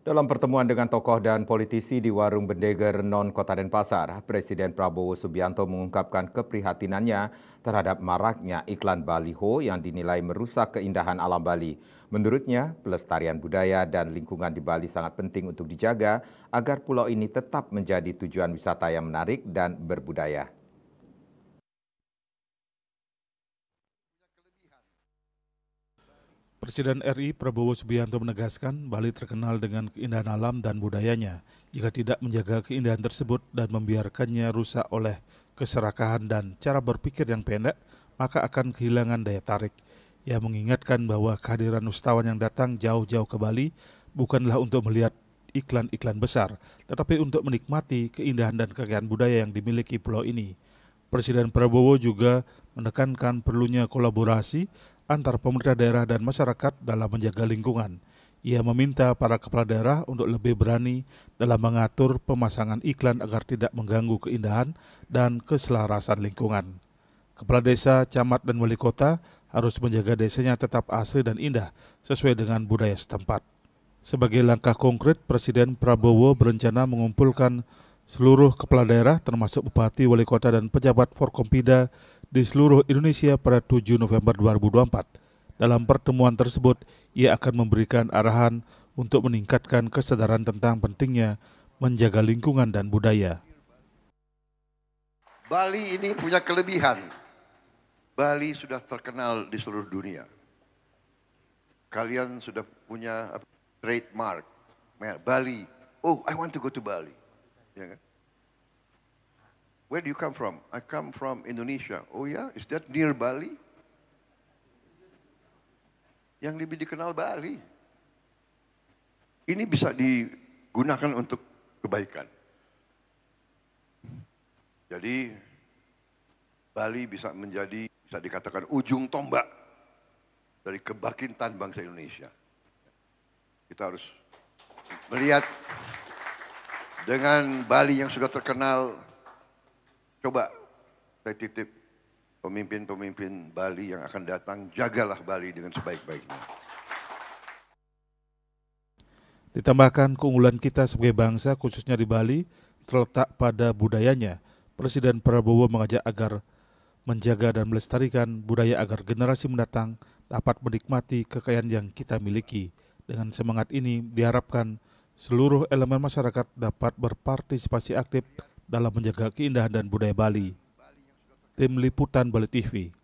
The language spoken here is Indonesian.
Dalam pertemuan dengan tokoh dan politisi di Warung Bendeger Non Kota Denpasar, Presiden Prabowo Subianto mengungkapkan keprihatinannya terhadap maraknya iklan baliho yang dinilai merusak keindahan alam Bali. Menurutnya, pelestarian budaya dan lingkungan di Bali sangat penting untuk dijaga agar pulau ini tetap menjadi tujuan wisata yang menarik dan berbudaya. Presiden RI Prabowo Subianto menegaskan Bali terkenal dengan keindahan alam dan budayanya. Jika tidak menjaga keindahan tersebut dan membiarkannya rusak oleh keserakahan dan cara berpikir yang pendek, maka akan kehilangan daya tarik. Ia mengingatkan bahwa kehadiran wisatawan yang datang jauh-jauh ke Bali bukanlah untuk melihat iklan-iklan besar, tetapi untuk menikmati keindahan dan kekayaan budaya yang dimiliki pulau ini. Presiden Prabowo juga menekankan perlunya kolaborasi antar pemerintah daerah dan masyarakat dalam menjaga lingkungan. Ia meminta para kepala daerah untuk lebih berani dalam mengatur pemasangan iklan agar tidak mengganggu keindahan dan keselarasan lingkungan. Kepala desa, camat, dan wali kota harus menjaga desanya tetap asri dan indah sesuai dengan budaya setempat. Sebagai langkah konkret, Presiden Prabowo berencana mengumpulkan seluruh kepala daerah termasuk bupati, wali kota, dan pejabat Forkompida di seluruh Indonesia pada 7 November 2024. Dalam pertemuan tersebut, ia akan memberikan arahan untuk meningkatkan kesadaran tentang pentingnya menjaga lingkungan dan budaya. Bali ini punya kelebihan. Bali sudah terkenal di seluruh dunia. Kalian sudah punya trademark. Bali. Oh, I want to go to Bali. Ya kan? Where do you come from? I come from Indonesia. Oh ya, is that near Bali? Yang lebih dikenal Bali. Ini bisa digunakan untuk kebaikan. Jadi Bali bisa dikatakan ujung tombak dari kebangkitan bangsa Indonesia. Kita harus melihat dengan Bali yang sudah terkenal. Coba saya titip pemimpin-pemimpin Bali yang akan datang, jagalah Bali dengan sebaik-baiknya. Ditambahkan keunggulan kita sebagai bangsa khususnya di Bali terletak pada budayanya. Presiden Prabowo mengajak agar menjaga dan melestarikan budaya agar generasi mendatang dapat menikmati kekayaan yang kita miliki. Dengan semangat ini diharapkan seluruh elemen masyarakat dapat berpartisipasi aktif dalam menjaga keindahan dan budaya Bali. Tim Liputan Bali TV.